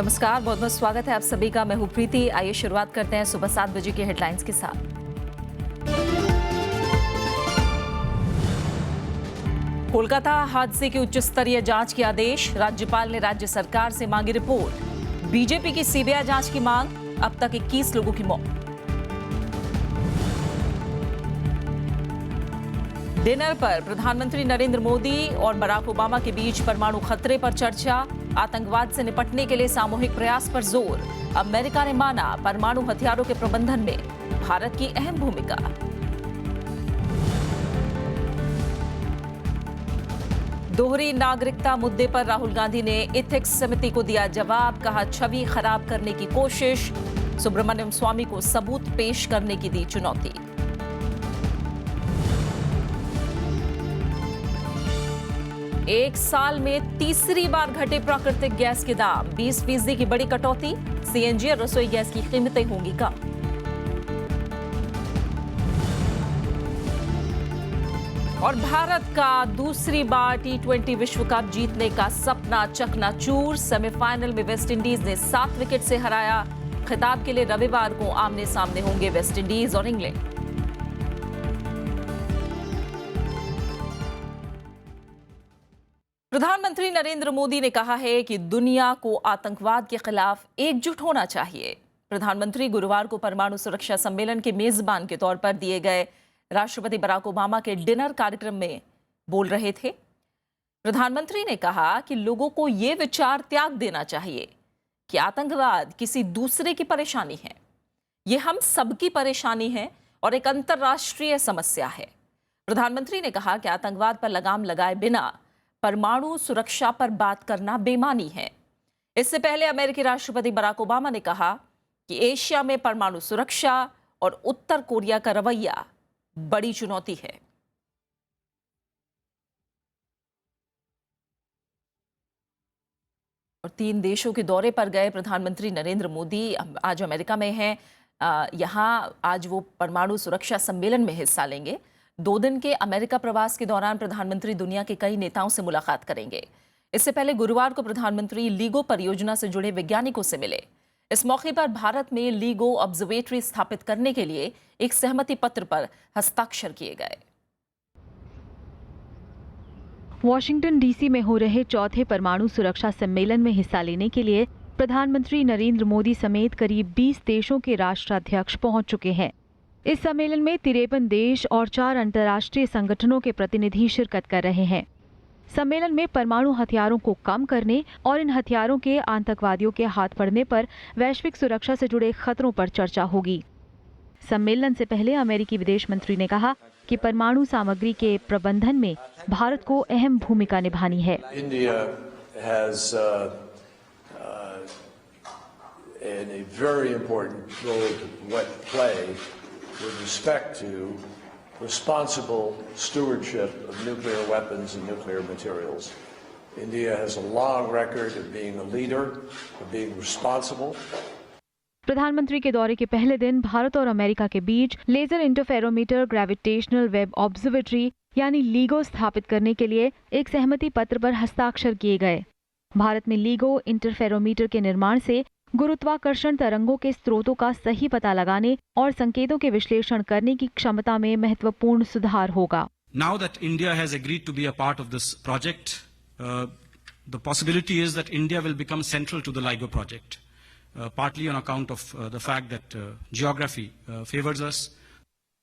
नमस्कार, बहुत बहुत स्वागत है आप सभी का। मैं हूं प्रीति। आइए शुरुआत करते हैं सुबह 7 बजे की हेडलाइंस के साथ। कोलकाता हादसे की उच्च स्तरीय जांच के आदेश, राज्यपाल ने राज्य सरकार से मांगी रिपोर्ट। बीजेपी की सीबीआई जांच की मांग, अब तक 21 लोगों की मौत। डिनर पर प्रधानमंत्री नरेंद्र मोदी और बराक ओबामा के बीच परमाणु खतरे पर चर्चा, आतंकवाद से निपटने के लिए सामूहिक प्रयास पर जोर। अमेरिका ने माना परमाणु हथियारों के प्रबंधन में भारत की अहम भूमिका। दोहरी नागरिकता मुद्दे पर राहुल गांधी ने एथिक्स समिति को दिया जवाब, कहा छवि खराब करने की कोशिश। सुब्रमण्यम स्वामी को सबूत पेश करने की दी चुनौती। एक साल में तीसरी बार घटे प्राकृतिक गैस के दाम, 20% की बड़ी कटौती। सीएनजी और रसोई गैस की कीमतें होंगी कम। और भारत का दूसरी बार T20 विश्व कप जीतने का सपना चकनाचूर। सेमीफाइनल में वेस्टइंडीज ने 7 विकेट से हराया। खिताब के लिए रविवार को आमने सामने होंगे वेस्टइंडीज और इंग्लैंड। प्रधानमंत्री नरेंद्र मोदी ने कहा है कि दुनिया को आतंकवाद के खिलाफ एकजुट होना चाहिए। प्रधानमंत्री गुरुवार को परमाणु सुरक्षा सम्मेलन के मेजबान के तौर पर दिए गए राष्ट्रपति बराक ओबामा के डिनर कार्यक्रम में बोल रहे थे। प्रधानमंत्री ने कहा कि लोगों को ये विचार त्याग देना चाहिए कि आतंकवाद किसी दूसरे की परेशानी है। ये हम सबकी परेशानी है और एक अंतर्राष्ट्रीय समस्या है। प्रधानमंत्री ने कहा कि आतंकवाद पर लगाम लगाए बिना परमाणु सुरक्षा पर बात करना बेमानी है। इससे पहले अमेरिकी राष्ट्रपति बराक ओबामा ने कहा कि एशिया में परमाणु सुरक्षा और उत्तर कोरिया का रवैया बड़ी चुनौती है। और 3 देशों के दौरे पर गए प्रधानमंत्री नरेंद्र मोदी आज अमेरिका में हैं। यहां आज वो परमाणु सुरक्षा सम्मेलन में हिस्सा लेंगे। 2 दिन के अमेरिका प्रवास के दौरान प्रधानमंत्री दुनिया के कई नेताओं से मुलाकात करेंगे। इससे पहले गुरुवार को प्रधानमंत्री लीगो परियोजना से जुड़े वैज्ञानिकों से मिले। इस मौके पर भारत में लीगो ऑब्जर्वेटरी स्थापित करने के लिए एक सहमति पत्र पर हस्ताक्षर किए गए। वॉशिंगटन डीसी में हो रहे चौथे परमाणु सुरक्षा सम्मेलन में हिस्सा लेने के लिए प्रधानमंत्री नरेंद्र मोदी समेत करीब 20 देशों के राष्ट्राध्यक्ष पहुंच चुके हैं। इस सम्मेलन में 53 देश और 4 अंतर्राष्ट्रीय संगठनों के प्रतिनिधि शिरकत कर रहे हैं। सम्मेलन में परमाणु हथियारों को कम करने और इन हथियारों के आतंकवादियों के हाथ पड़ने पर वैश्विक सुरक्षा से जुड़े खतरों पर चर्चा होगी। सम्मेलन से पहले अमेरिकी विदेश मंत्री ने कहा कि परमाणु सामग्री के प्रबंधन में भारत को अहम भूमिका निभानी है। With respect to responsible stewardship of nuclear weapons and nuclear materials. India has a long record of being a leader, of being responsible. प्रधानमंत्री के दौरे के पहले दिन भारत और अमेरिका के बीच laser interferometer gravitational wave observatory यानी लीगो स्थापित करने के लिए एक सहमति पत्र पर हस्ताक्षर किए गए। भारत में लीगो इंटरफेरोमीटर के निर्माण से गुरुत्वाकर्षण तरंगों के स्रोतों का सही पता लगाने और संकेतों के विश्लेषण करने की क्षमता में महत्वपूर्ण सुधार होगा। Now that India has agreed to be a part of this project, the possibility is that India will become central to the LIGO project, partly on account of the fact that geography favors us.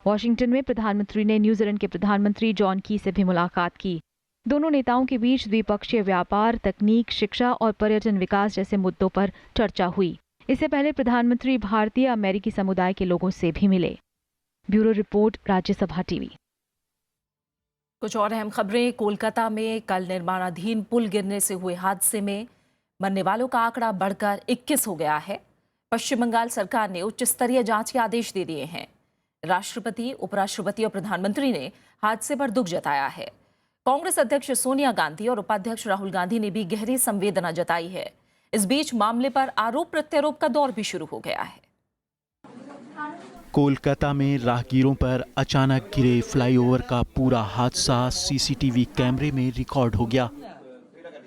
Washington में प्रधानमंत्री ने New Zealand के प्रधानमंत्री John की से भी मुलाकात की। दोनों नेताओं के बीच द्विपक्षीय व्यापार, तकनीक, शिक्षा और पर्यटन विकास जैसे मुद्दों पर चर्चा हुई। इससे पहले प्रधानमंत्री भारतीय अमेरिकी समुदाय के लोगों से भी मिले। Bureau report, Rajya Sabha TV. कुछ और अहम खबरें। कोलकाता में कल निर्माणाधीन पुल गिरने से हुए हादसे में मरने वालों का आंकड़ा बढ़कर 21 हो गया है। पश्चिम बंगाल सरकार ने उच्च स्तरीय जांच के आदेश दे दिए हैं। राष्ट्रपति, उपराष्ट्रपति और प्रधानमंत्री ने हादसे पर दुख जताया है। कांग्रेस अध्यक्ष सोनिया गांधी और उपाध्यक्ष राहुल गांधी ने भी गहरी संवेदना जताई है। इस बीच मामले पर आरोप प्रत्यारोप का दौर भी शुरू हो गया है। कोलकाता में राहगीरों पर अचानक गिरे फ्लाईओवर का पूरा हादसा सीसीटीवी कैमरे में रिकॉर्ड हो गया।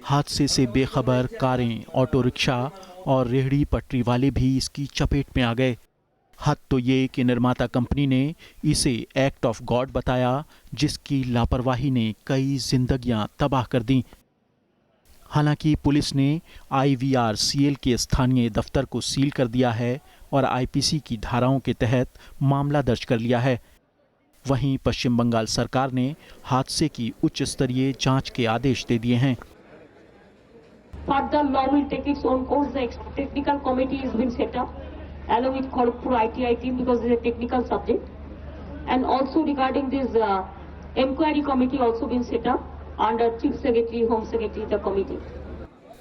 हादसे से बेखबर कारें, ऑटो रिक्शा और रेहड़ी पटरी वाले भी इसकी चपेट में आ गए। हद तो ये कि निर्माता कंपनी ने इसे एक्ट ऑफ गॉड बताया, जिसकी लापरवाही ने कई जिंदगियां तबाह कर दी। हालांकि पुलिस ने IVRCL के स्थानीय दफ्तर को सील कर दिया है और IPC की धाराओं के तहत मामला दर्ज कर लिया है। वहीं पश्चिम बंगाल सरकार ने हादसे की उच्च स्तरीय जांच के आदेश दे दिए हैं। Further, law will take its own course. The technical committee has been set up along with Kharagpur ITI team because it's a technical subject. And also regarding this inquiry committee also been set up under Chief Secretary, Home Secretary, the committee.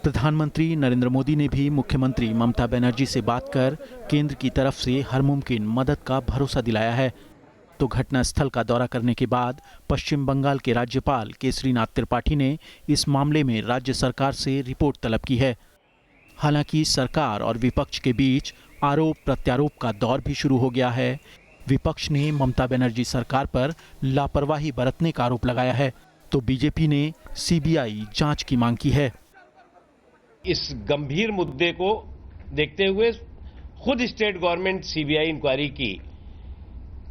प्रधानमंत्री नरेंद्र मोदी ने भी मुख्यमंत्री ममता बनर्जी से बात कर केंद्र की तरफ से हर मुमकिन मदद का भरोसा दिलाया है। तो घटनास्थल का दौरा करने के बाद पश्चिम बंगाल के राज्यपाल केसरीनाथ त्रिपाठी ने इस मामले में राज्य सरकार से रिपोर्ट तलब की है। हालांकि सरकार और विपक्ष के बीच आरोप प्रत्यारोप का दौर भी शुरू हो गया है। विपक्ष ने ममता बनर्जी सरकार पर लापरवाही बरतने का आरोप लगाया है, तो बीजेपी ने CBI जांच की मांग की है। इस गंभीर मुद्दे को देखते हुए खुद स्टेट गवर्नमेंट CBI इंक्वायरी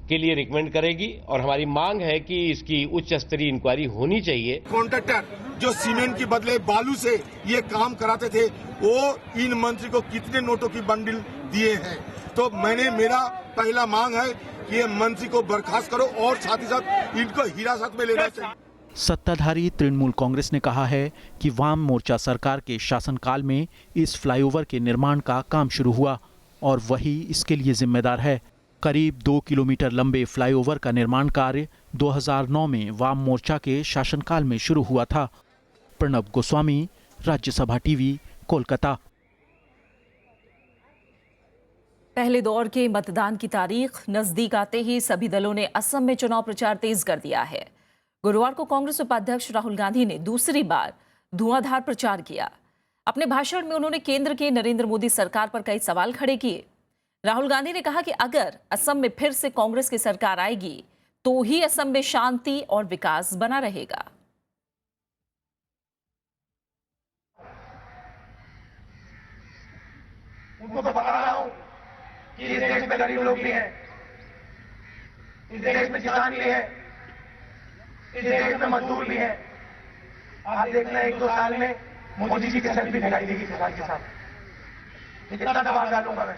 के लिए रिकमेंड करेगी और हमारी मांग है कि इसकी उच्च स्तरीय इंक्वायरी होनी चाहिए। कॉन्ट्रैक्टर जो सीमेंट के बदले बालू से ये काम कराते थे, वो इन मंत्री को कितने नोटों की बंडल दिए हैं। तो मेरा पहला मांग है कि ये मंत्री को बर्खास्त करो और साथ ही साथ इनको हिरासत में लेना चाहिए। सत्ताधारी तृणमूल कांग्रेस ने कहा है कि वाम मोर्चा सरकार के शासनकाल में इस फ्लाईओवर के निर्माण का काम शुरू हुआ और वही इसके लिए जिम्मेदार है। करीब 2 किलोमीटर लंबे फ्लाईओवर का निर्माण कार्य 2009 में वाम मोर्चा के शासनकाल में शुरू हुआ था। प्रणब गोस्वामी, राज्यसभा टीवी, कोलकाता। पहले दौर के मतदान की तारीख नजदीक आते ही सभी दलों ने असम में चुनाव प्रचार तेज कर दिया है। गुरुवार को कांग्रेस उपाध्यक्ष राहुल गांधी ने दूसरी बार धुआंधार प्रचार किया। अपने भाषण में उन्होंने केंद्र के नरेंद्र मोदी सरकार पर कई सवाल खड़े किए। राहुल गांधी ने कहा कि अगर असम में फिर से कांग्रेस की सरकार आएगी तो ही असम में शांति और विकास बना रहेगा। उनको तो बता रहा हूं कि इस देश में गरीब लोग भी हैं, इस देश में किसान भी है, इस देश में मजदूर भी है। आप देखना 1-2 साल में मोदी जी की सेल्फी दिखाई देगी किसान के साथ। कितना दबाव डालूंगा मैं।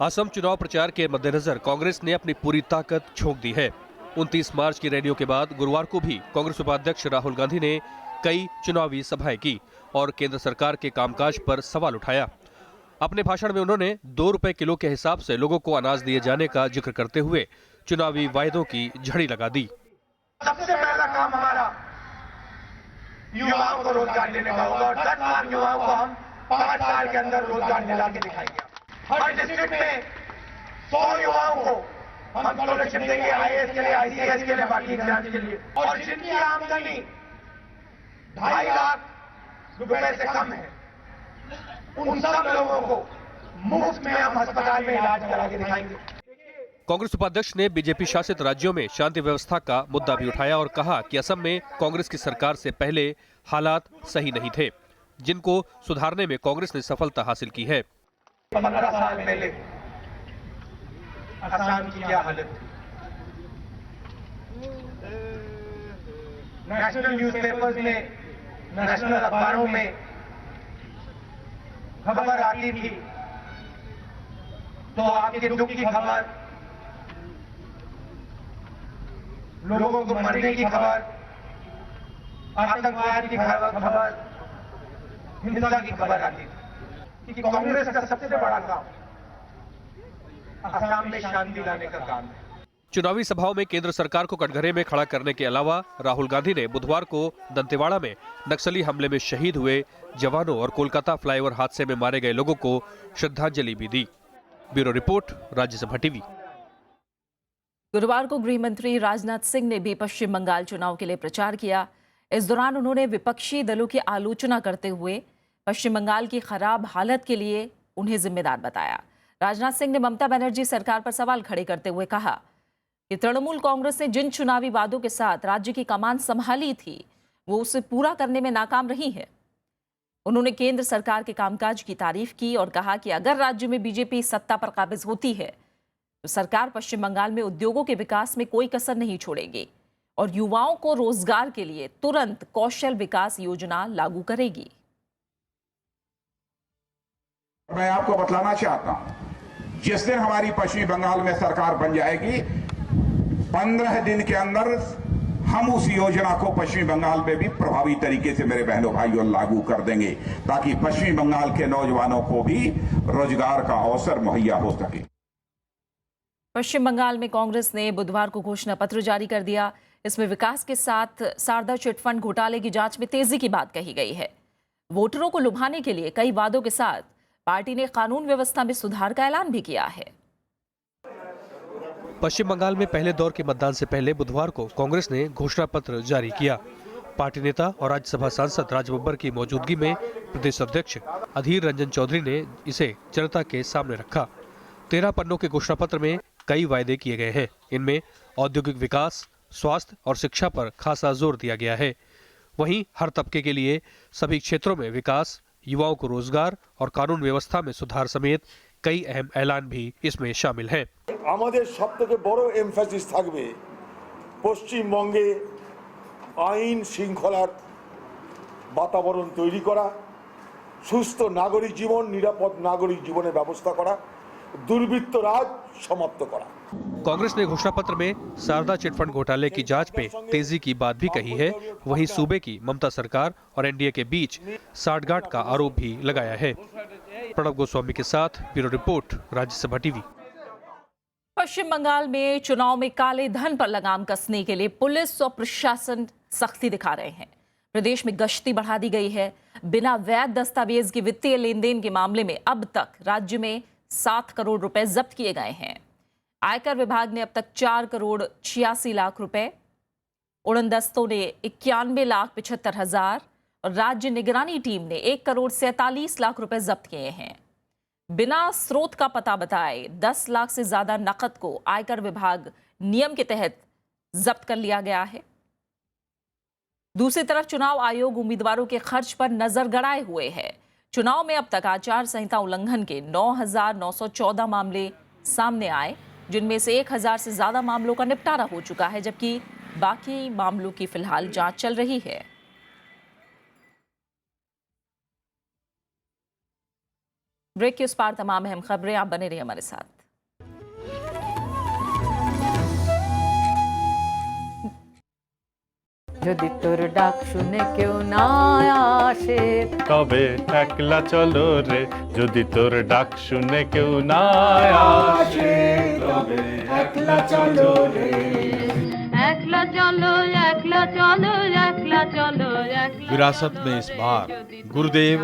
असम चुनाव प्रचार के मद्देनजर कांग्रेस ने अपनी पूरी ताकत झोंक दी है। 29 मार्च की रैलियों के बाद गुरुवार को भी कांग्रेस उपाध्यक्ष राहुल गांधी ने कई चुनावी सभाएं की और केंद्र सरकार के कामकाज पर सवाल उठाया। अपने भाषण में उन्होंने 2 रुपए किलो के हिसाब से लोगों को अनाज दिए जाने का जिक्र करते हुए चुनावी वायदों की झड़ी लगा दी। सबसे पहला काम हमारा युवाओं को रोजगार देने का होगा और 10 लाख युवाओं को हम 5 साल के अंदर रोजगार दिला के दिखाएंगे। हर डिस्ट्रिक्ट में 100 युवाओं को हम स्कॉलरशिप देंगे, IAS के लिए, ICS के लिए, बाकी एग्जाम के लिए। और जिनकी आमदनी 2.5 लाख रुपए से कम है, उन सब लोगों को मुफ्त में हम अस्पताल में इलाज करा के दिखाएंगे। कांग्रेस उपाध्यक्ष ने बीजेपी शासित राज्यों में शांति व्यवस्था का मुद्दा भी उठाया और कहा कि असम में कांग्रेस की सरकार से पहले हालात सही नहीं थे, जिनको सुधारने में कांग्रेस ने सफलता हासिल की है। 15 साल पहले असम की क्या हालत थी। नेशनल न्यूज़पेपर्स में, नेशनल अखबारों में खबर आती थी तो आपके दुख की खबर, लोगों को मरने की खबर, आतंकवाद की खबर, हिंसा की खबर आती थी। कि कांग्रेस का सबसे बड़ा काम असम में शांति लाने का काम है। चुनावी सभाओं में केंद्र सरकार को कटघरे में खड़ा करने के अलावा राहुल गांधी ने बुधवार को दंतेवाड़ा में नक्सली हमले में शहीद हुए जवानों और कोलकाता फ्लाईओवर हादसे में मारे गए लोगों को श्रद्धांजलि भी दी। Bureau report, Rajya Sabha TV. गुरुवार को गृह मंत्री राजनाथ सिंह ने भी पश्चिम बंगाल चुनाव के लिए प्रचार किया। इस दौरान उन्होंने विपक्षी दलों की आलोचना करते हुए पश्चिम बंगाल की खराब हालत के लिए उन्हें जिम्मेदार बताया। राजनाथ सिंह ने ममता बनर्जी सरकार पर सवाल खड़े करते हुए कहा कि तृणमूल कांग्रेस ने जिन चुनावी वादों के साथ राज्य की कमान संभाली थी, वो उसे पूरा करने में नाकाम रही है। उन्होंने केंद्र सरकार के कामकाज की तारीफ की और कहा कि अगर राज्य में बीजेपी सत्ता पर काबिज होती है तो सरकार पश्चिम बंगाल में उद्योगों के विकास में कोई कसर नहीं छोड़ेगी और युवाओं को रोजगार के लिए तुरंत कौशल विकास योजना लागू करेगी। मैं आपको बतलाना चाहता हूं, जिस दिन हमारी पश्चिम बंगाल में सरकार बन जाएगी, 15 दिन के अंदर हम उस योजना को पश्चिम बंगाल में भी प्रभावी तरीके से मेरे बहनों भाइयों लागू कर देंगे, ताकि पश्चिम बंगाल के नौजवानों को भी रोजगार का अवसर मुहैया हो सके। पश्चिम बंगाल में कांग्रेस ने बुधवार को घोषणा पत्र जारी कर दिया। इसमें विकास के साथ शारदा चिटफंड घोटाले की जांच में तेजी की बात कही गई है। वोटरों को लुभाने के लिए कई वादों के साथ पार्टी ने कानून व्यवस्था में सुधार का ऐलान भी किया है। पश्चिम बंगाल में पहले दौर के मतदान से पहले बुधवार को कांग्रेस ने घोषणा पत्र जारी किया। पार्टी नेता और राज्यसभा सांसद राज बब्बर की मौजूदगी में प्रदेश अध्यक्ष अधीर रंजन चौधरी ने इसे जनता के सामने रखा। 13 पन्नों के घोषणा पत्र में कई वायदे किए गए हैं। इनमें औद्योगिक विकास, स्वास्थ्य और शिक्षा पर खासा जोर दिया गया है। वहीं हर तबके के लिए सभी क्षेत्रों में विकास, युवाओं को रोजगार और कानून व्यवस्था में सुधार समेत कई अहम ऐलान भी इसमें शामिल हैं। আমাদের সবথেকে বড় এমফাসিস থাকবে পশ্চিমবঙ্গে আইন শৃঙ্খলার বাতাবরণ তৈরি করা, সুস্থ নাগরিক জীবন, নিরাপদ নাগরিক জীবনের ব্যবস্থা করা, दुर्वृत्त राज समाप्त करा। कांग्रेस ने घोषणा पत्र में शारदा चिटफंड घोटाले की जांच में तेजी की बात भी कही है। वहीं सूबे की ममता सरकार और एनडीए के बीच साठगांठ का आरोप भी लगाया है। प्रणव गोस्वामी के साथ ब्यूरो रिपोर्ट, राज्यसभा टीवी। पश्चिम बंगाल में चुनाव में काले धन पर लगाम कसने के लिए पुलिस और प्रशासन सख्ती दिखा रहे हैं। प्रदेश में गश्ती बढ़ा दी गई है। बिना वैध दस्तावेज के वित्तीय लेन देन के मामले में अब तक राज्य में 7 करोड़ रुपए जब्त किए गए हैं। आयकर विभाग ने अब तक 4 करोड़ 86 लाख रुपए, उड़नदस्तों ने 91,75,000 और राज्य निगरानी टीम ने 1 करोड़ 47 लाख रुपए जब्त किए हैं। बिना स्रोत का पता बताए 10 लाख से ज्यादा नकद को आयकर विभाग नियम के तहत जब्त कर लिया गया है। दूसरी तरफ चुनाव आयोग उम्मीदवारों के खर्च पर नजर गड़ाए हुए है। चुनाव में अब तक आचार संहिता उल्लंघन के 9,914 मामले सामने आए, जिनमें से 1,000 से ज्यादा मामलों का निपटारा हो चुका है, जबकि बाकी मामलों की फिलहाल जांच चल रही है। ब्रेक के उस पार तमाम अहम खबरें, आप बने रहिए हमारे साथ। যদি তোর ডাক শুনে কেউ না আসে তবে একলা চলো রে, যদি তোর ডাক শুনে কেউ না আসে তবে একলা চলো রে, একলা চলো একলা চলো একলা चलो विरासत में इस बार गुरुदेव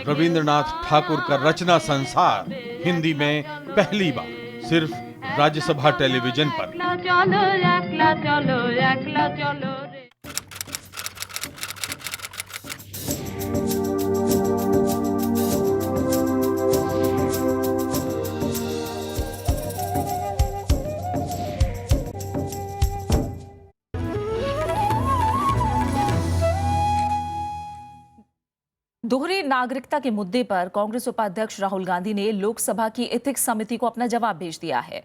रविंद्रनाथ ठाकुर का रचना संसार हिंदी में पहली बार सिर्फ राज्यसभा टेलीविजन पर। चलो दोहरी नागरिकता के मुद्दे पर कांग्रेस उपाध्यक्ष राहुल गांधी ने लोकसभा की एथिक्स समिति को अपना जवाब भेज दिया है।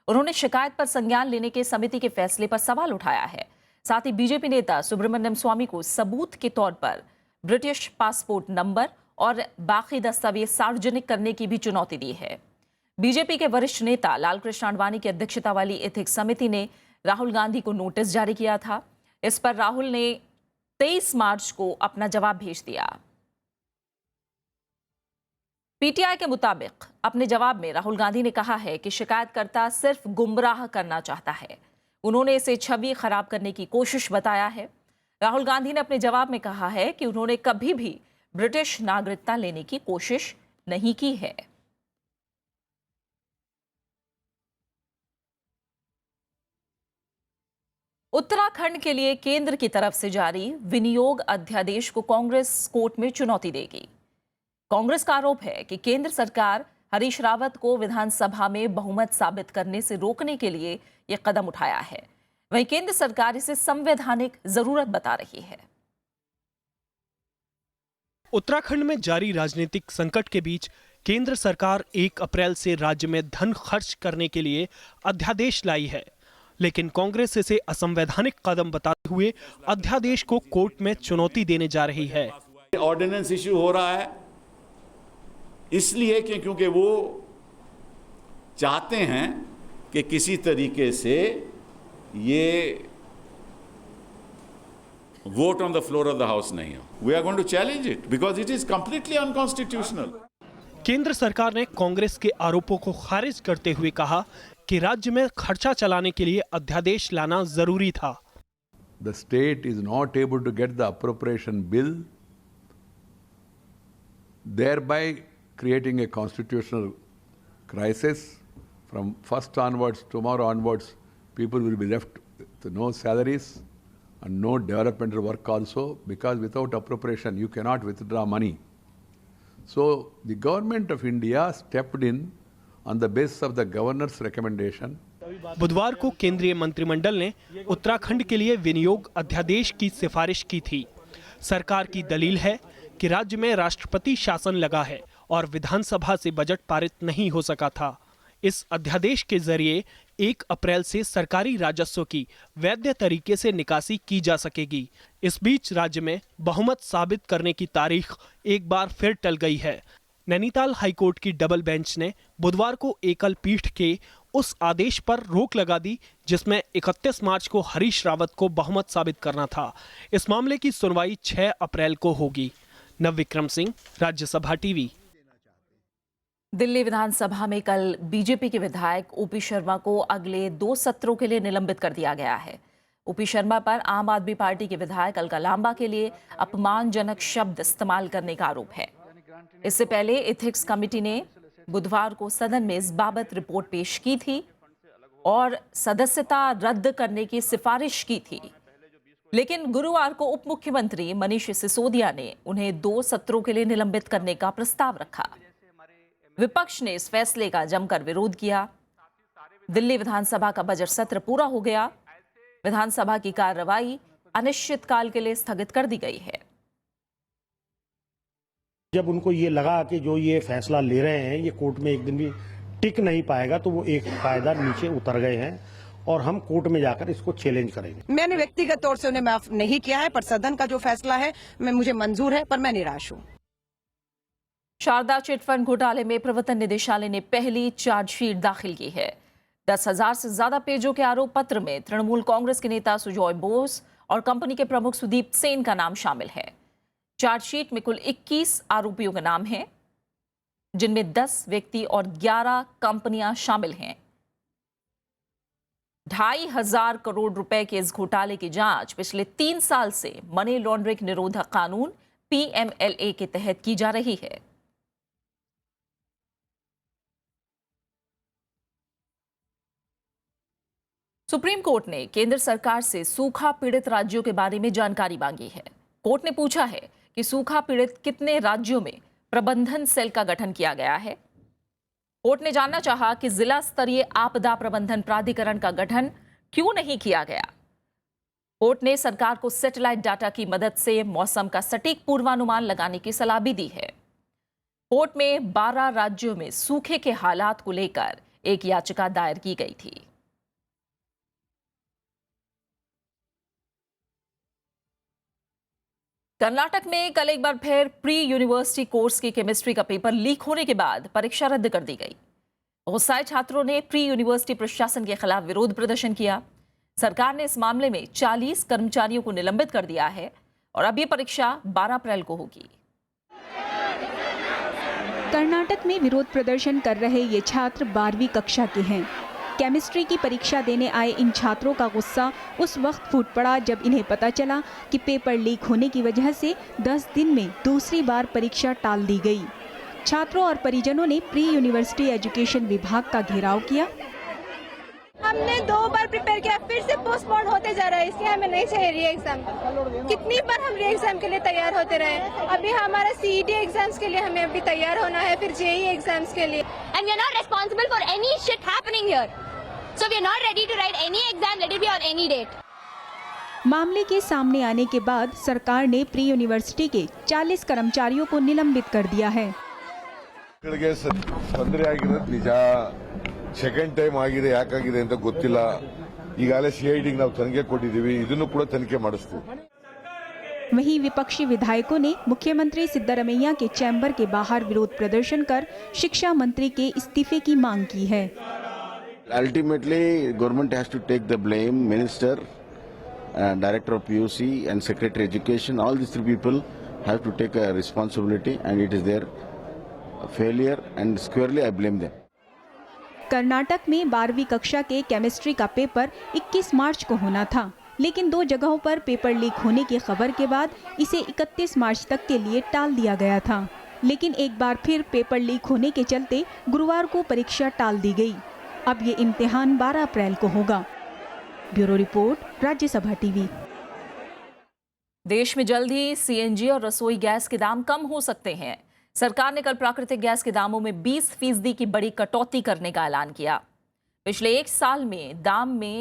उन्होंने शिकायत पर संज्ञान लेने के समिति के फैसले पर सवाल उठाया है। साथ ही बीजेपी नेता सुब्रमण्यम स्वामी को सबूत के तौर पर ब्रिटिश पासपोर्ट नंबर और बाकी दस्तावेज सार्वजनिक करने की भी चुनौती दी है। बीजेपी के वरिष्ठ नेता लालकृष्ण आडवाणी की अध्यक्षता वाली एथिक्स समिति ने राहुल गांधी को नोटिस जारी किया था। इस पर राहुल ने 23 मार्च को अपना जवाब भेज दिया। पीटीआई के मुताबिक अपने जवाब में राहुल गांधी ने कहा है कि शिकायतकर्ता सिर्फ गुमराह करना चाहता है। उन्होंने इसे छवि खराब करने की कोशिश बताया है। राहुल गांधी ने अपने जवाब में कहा है कि उन्होंने कभी भी ब्रिटिश नागरिकता लेने की कोशिश नहीं की है। उत्तराखंड के लिए केंद्र की तरफ से जारी विनियोग अध्यादेश को कांग्रेस कोर्ट में चुनौती देगी। कांग्रेस का आरोप है कि केंद्र सरकार हरीश रावत को विधानसभा में बहुमत साबित करने से रोकने के लिए यह कदम उठाया है। वहीं केंद्र सरकार इसे संवैधानिक जरूरत बता रही है। उत्तराखंड में जारी राजनीतिक संकट के बीच केंद्र सरकार 1 अप्रैल से राज्य में धन खर्च करने के लिए अध्यादेश लाई है, लेकिन कांग्रेस इसे असंवैधानिक कदम बताते हुए अध्यादेश को कोर्ट में चुनौती देने जा रही है। ऑर्डिनेंस इश्यू हो रहा है इसलिए क्योंकि वो चाहते हैं कि किसी तरीके से ये vote on the floor of the house नहीं हो। We are going to challenge it because it is completely unconstitutional. केंद्र सरकार ने कांग्रेस के आरोपों को खारिज करते हुए कहा कि राज्य में खर्चा चलाने के लिए अध्यादेश लाना जरूरी था। The state is not able to get the appropriation bill, thereby creating a constitutional crisis. From 1st onwards, tomorrow onwards, people will be left with no salaries and no developmental work also, because without appropriation you cannot withdraw money. So the government of India stepped in on the basis of the governor's recommendation. बुधवार को केंद्रीय मंत्रिमंडल ने उत्तराखंड के लिए विनियोग अध्यादेश की सिफारिश की थी। सरकार की दलील है कि राज्य में राष्ट्रपति शासन लगा है और विधानसभा से बजट पारित नहीं हो सका था। इस अध्यादेश के जरिए 1 अप्रैल से सरकारी राजस्व की वैध तरीके से निकासी की जा सकेगी। इस बीच राज्य में बहुमत साबित करने की तारीख एक बार फिर टल गई है। नैनीताल हाईकोर्ट की डबल बेंच ने बुधवार को एकल पीठ के उस आदेश पर रोक लगा दी जिसमें 31 मार्च को हरीश रावत को बहुमत साबित करना था। इस मामले की सुनवाई 6 अप्रैल को होगी। नवविक्रम सिंह, राज्यसभा टीवी। दिल्ली विधानसभा में कल बीजेपी के विधायक ओपी शर्मा को अगले 2 सत्रों के लिए निलंबित कर दिया गया है। ओपी शर्मा पर आम आदमी पार्टी के विधायक अलका लांबा के लिए अपमानजनक शब्द इस्तेमाल करने का आरोप है। इससे पहले एथिक्स कमेटी ने बुधवार को सदन में इस बाबत रिपोर्ट पेश की थी और सदस्यता रद्द करने की सिफारिश की थी, लेकिन गुरुवार को उप मुख्यमंत्री मनीष सिसोदिया ने उन्हें 2 सत्रों के लिए निलंबित करने का प्रस्ताव रखा। विपक्ष ने इस फैसले का जमकर विरोध किया। दिल्ली विधानसभा का बजट सत्र पूरा हो गया। विधानसभा की कार्रवाई अनिश्चितकाल के लिए स्थगित कर दी गई है। जब उनको ये लगा कि जो ये फैसला ले रहे हैं ये कोर्ट में एक दिन भी टिक नहीं पाएगा, तो वो एक कायदा नीचे उतर गए हैं और हम कोर्ट में जाकर इसको चैलेंज करेंगे। मैंने व्यक्तिगत तौर से उन्हें माफ नहीं किया है, पर सदन का जो फैसला है मुझे मंजूर है, पर मैं निराश हूँ। शारदा चिटफंड घोटाले में प्रवर्तन निदेशालय ने पहली चार्जशीट दाखिल की है। 10,000 से ज्यादा पेजों के आरोप पत्र में तृणमूल कांग्रेस के नेता सुजॉय बोस और कंपनी के प्रमुख सुदीप सेन का नाम शामिल है। चार्जशीट में कुल 21 आरोपियों के नाम हैं, जिनमें 10 व्यक्ति और 11 कंपनियां शामिल हैं। 2,500 करोड़ रुपए के इस घोटाले की जांच पिछले 3 साल से मनी लॉन्ड्रिंग निरोधक कानून PMLA के तहत की जा रही है। सुप्रीम कोर्ट ने केंद्र सरकार से सूखा पीड़ित राज्यों के बारे में जानकारी मांगी है। कोर्ट ने पूछा है कि सूखा पीड़ित कितने राज्यों में प्रबंधन सेल का गठन किया गया है। कोर्ट ने जानना चाहा कि जिला स्तरीय आपदा प्रबंधन प्राधिकरण का गठन क्यों नहीं किया गया। कोर्ट ने सरकार को सैटेलाइट डाटा की मदद से मौसम का सटीक पूर्वानुमान लगाने की सलाह भी दी है। कोर्ट में 12 राज्यों में सूखे के हालात को लेकर एक याचिका दायर की गई थी। कर्नाटक में कल एक बार फिर प्री यूनिवर्सिटी कोर्स की केमिस्ट्री का पेपर लीक होने के बाद परीक्षा रद्द कर दी गई। गुस्साए छात्रों ने प्री यूनिवर्सिटी प्रशासन के खिलाफ विरोध प्रदर्शन किया। सरकार ने इस मामले में 40 कर्मचारियों को निलंबित कर दिया है और अब ये परीक्षा 12 अप्रैल को होगी। कर्नाटक में विरोध प्रदर्शन कर रहे ये छात्र 12वीं कक्षा के हैं। केमिस्ट्री की परीक्षा देने आए इन छात्रों का गुस्सा उस वक्त फूट पड़ा जब इन्हें पता चला कि पेपर लीक होने की वजह से 10 दिन में दूसरी बार परीक्षा टाल दी गई। छात्रों और परिजनों ने प्री यूनिवर्सिटी एजुकेशन विभाग का घेराव किया। हमने 2 बार प्रिपेयर किया, फिर से पोस्टपोन होते जा रहा है, इसलिए हमें नहीं चाहिए री एग्जाम। कितनी बार हम री एग्जाम के लिए तैयार होते रहे। अभी हमारा CET एग्जाम्स के लिए हमें अभी तैयार होना है, फिर JEE एग्जाम्स के लिए। And we are not responsible for any shit happening here. So we are not ready to write any exam, let it be on any date. मामले के सामने आने के बाद सरकार ने प्री यूनिवर्सिटी के 40 कर्मचारियों को निलंबित कर दिया है। ತೊಂದರೆ ಆಗಿರೋದು ನಿಜ. ಸೆಕೆಂಡ್ ಟೈಮ್ ಆಗಿದೆ, ಯಾಕಾಗಿದೆ ಅಂತ ಗೊತ್ತಿಲ್ಲ. ಈಗಾಗಲೇ ಸಿಐಡಿಗೆ ನಾವು ತನಿಖೆ ಕೊಟ್ಟಿದ್ದೀವಿ, ಇದನ್ನು ಕೂಡ ತನಿಖೆ ಮಾಡಿಸ್ತೀವಿ. वहीं विपक्षी विधायकों ने मुख्यमंत्री सिद्धारमैया के चैम्बर के बाहर विरोध प्रदर्शन कर शिक्षा मंत्री के इस्तीफे की मांग की है। Ultimately, government has to take the blame. Minister, Director of PUC and Secretary Education, all these three people have to take a responsibility, and it is their failure, and squarely I blame them. Karnataka में 12वीं कक्षा के chemistry का paper 21 मार्च को होना था, लेकिन 2 जगहों पर पेपर लीक होने की खबर के बाद इसे 31 मार्च तक के लिए टाल दिया गया था। लेकिन एक बार फिर पेपर लीक होने के चलते गुरुवार को परीक्षा टाल दी गई। अब ये इम्तिहान 12 अप्रैल को होगा। Bureau report, Rajya Sabha TV. देश में जल्द ही सीएनजी और रसोई गैस के दाम कम हो सकते हैं। सरकार ने कल प्राकृतिक गैस के दामों में 20% की बड़ी कटौती करने का ऐलान किया। पिछले 1 साल में दाम में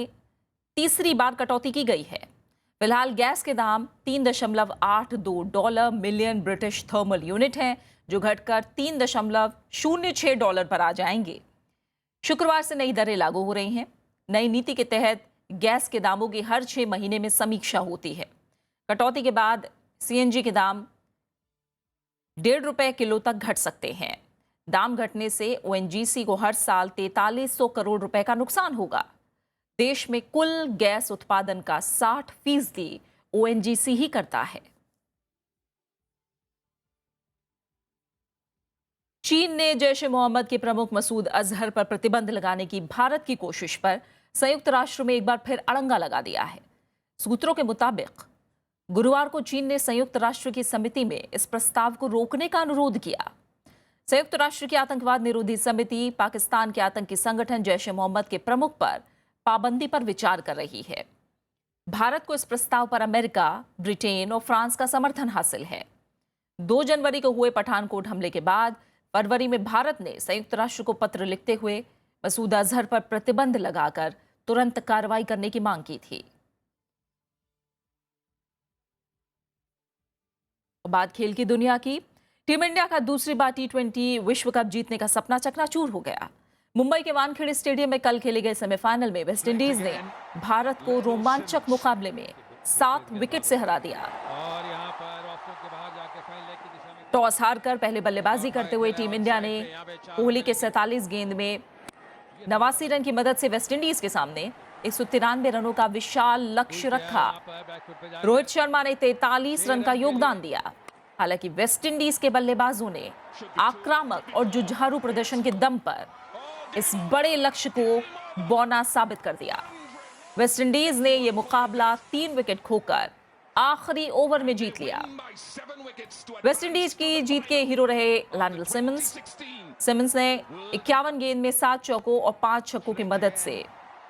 तीसरी बार कटौती की गई है। फिलहाल गैस के दाम $3.82 मिलियन ब्रिटिश थर्मल यूनिट हैं, जो घटकर $3.06 पर आ जाएंगे। शुक्रवार से नई दरें लागू हो रही हैं। नई नीति के तहत गैस के दामों की हर 6 महीने में समीक्षा होती है। कटौती के बाद सीएनजी के दाम ₹1.5 किलो तक घट सकते हैं। दाम घटने से ओएनजीसी को हर साल 4300 करोड़ रुपए का नुकसान होगा। देश में कुल गैस उत्पादन का 60% ओएनजीसी ही करता है। चीन ने जैश ए मोहम्मद के प्रमुख मसूद अजहर पर प्रतिबंध लगाने की भारत की कोशिश पर संयुक्त राष्ट्र में एक बार फिर अड़ंगा लगा दिया है। सूत्रों के मुताबिक गुरुवार को चीन ने संयुक्त राष्ट्र की समिति में इस प्रस्ताव को रोकने का अनुरोध किया। संयुक्त राष्ट्र की आतंकवाद निरोधी समिति पाकिस्तान के आतंकी संगठन जैश ए मोहम्मद के प्रमुख पर पाबंदी पर विचार कर रही है। भारत को इस प्रस्ताव पर अमेरिका, ब्रिटेन और फ्रांस का समर्थन हासिल है। 2 जनवरी को हुए पठानकोट हमले के बाद फरवरी में भारत ने संयुक्त राष्ट्र को पत्र लिखते हुए मसूद अजहर पर प्रतिबंध लगाकर तुरंत कार्रवाई करने की मांग की थी। बात खेल की दुनिया की। टीम इंडिया का दूसरी बार T20 विश्व कप जीतने का सपना चकनाचूर हो गया। मुंबई के वानखेड़े स्टेडियम में कल खेले गए सेमीफाइनल में वेस्टइंडीज ने भारत को रोमांचक मुकाबले में 7 विकेट से हरा दिया। टॉस हारकर पहले बल्लेबाजी करते हुए टीम इंडिया ने कोहली के 47 गेंद में 89 रन की मदद से वेस्टइंडीज के सामने 193 रनों का विशाल लक्ष्य रखा। रोहित शर्मा ने 43 रन का योगदान दिया। हालांकि वेस्टइंडीज के बल्लेबाजों ने आक्रामक और जुझारू प्रदर्शन के दम पर इस बड़े लक्ष्य को बौना साबित कर दिया। वेस्टइंडीज ने यह मुकाबला 3 विकेट खोकर आखिरी ओवर में जीत लिया। वेस्टइंडीज की जीत के हीरो रहे लैंडल सिमंस ने 51 गेंद में 7 चौकों और 5 छक्कों की मदद से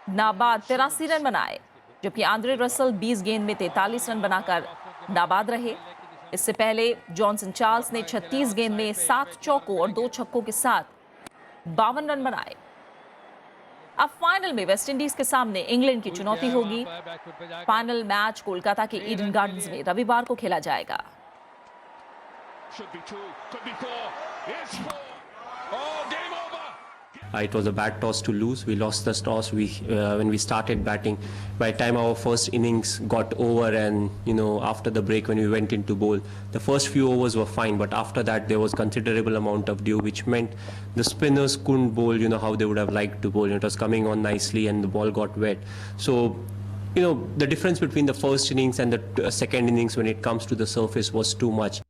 नाबाद 83 रन बनाए, जबकि आंद्रे रसल 20 गेंद में 43 रन बनाकर नाबाद रहे। इससे पहले जॉनसन चार्ल्स ने 36 गेंद में 7 चौकों और 2 छक्कों के साथ 52 रन बनाए। अब फाइनल में वेस्टइंडीज के सामने इंग्लैंड की चुनौती होगी। फाइनल मैच कोलकाता के ईडन गार्डन्स में रविवार को खेला जाएगा। It was a bad toss to lose. We lost the toss when we started batting. By the time our first innings got over and after the break when we went into bowl, the first few overs were fine, but after that there was considerable amount of dew, which meant the spinners couldn't bowl how they would have liked to bowl. It was coming on nicely and the ball got wet. So the difference between the first innings and the second innings when it comes to the surface was too much.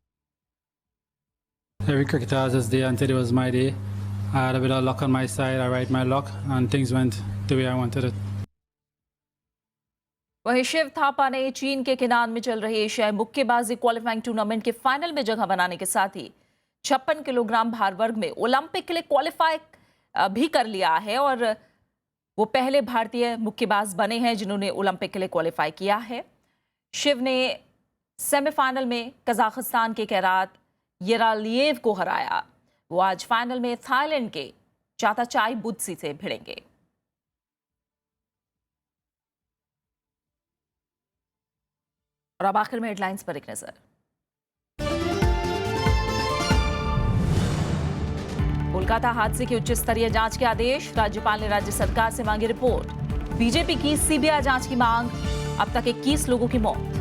Every cricketer has his day. Until it was my day, I had a bit of luck on my side. I ride my luck and things went the way I wanted it. वहीं शिव थापा ने चीन के किनान में चल रही एशियाई मुक्केबाजी qualifying tournament के फाइनल में जगह बनाने के साथ ही 56 किलोग्राम भार वर्ग में ओलंपिक के लिए क्वालिफाई भी कर लिया है और वो पहले भारतीय मुक्केबाज बने हैं जिन्होंने ओलंपिक के लिए क्वालिफाई किया है। शिव ने सेमीफाइनल में कजाकिस्तान के कैरात येरालिएव को हराया। वो आज फाइनल में थाईलैंड के चाताचाई बुत्सी से भिड़ेंगे। और अब आखिर में हेडलाइंस पर एक नजर। कोलकाता हादसे की उच्च स्तरीय जांच के आदेश, राज्यपाल ने राज्य सरकार से मांगी रिपोर्ट। बीजेपी की सीबीआई जांच की मांग, अब तक 21 लोगों की मौत।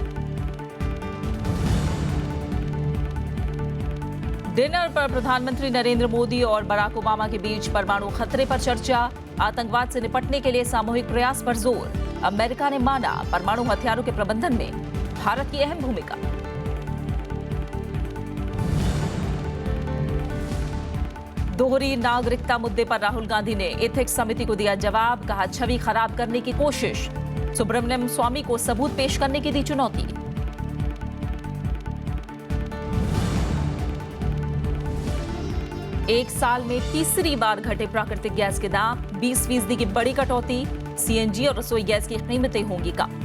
डिनर पर प्रधानमंत्री नरेंद्र मोदी और बराक ओबामा के बीच परमाणु खतरे पर चर्चा, आतंकवाद से निपटने के लिए सामूहिक प्रयास पर जोर। अमेरिका ने माना परमाणु हथियारों के प्रबंधन में भारत की अहम भूमिका। दोहरी नागरिकता मुद्दे पर राहुल गांधी ने एथिक्स समिति को दिया जवाब, कहा छवि खराब करने की कोशिश। सुब्रमण्यम स्वामी को सबूत पेश करने की दी चुनौती। एक साल में तीसरी बार घटे प्राकृतिक गैस के दाम, 20% की बड़ी कटौती। सीएनजी और रसोई गैस की कीमतें होंगी कम।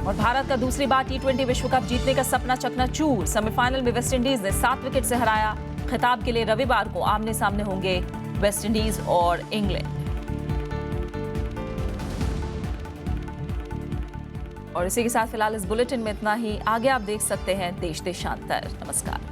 और भारत का दूसरी बार T20 विश्व कप जीतने का सपना चकनाचूर। सेमीफाइनल में वेस्टइंडीज ने 7 विकेट से हराया। खिताब के लिए रविवार को आमने सामने होंगे वेस्टइंडीज और इंग्लैंड। और इसी के साथ फिलहाल इस बुलेटिन में इतना ही। आगे आप देश देशांतर। नमस्कार।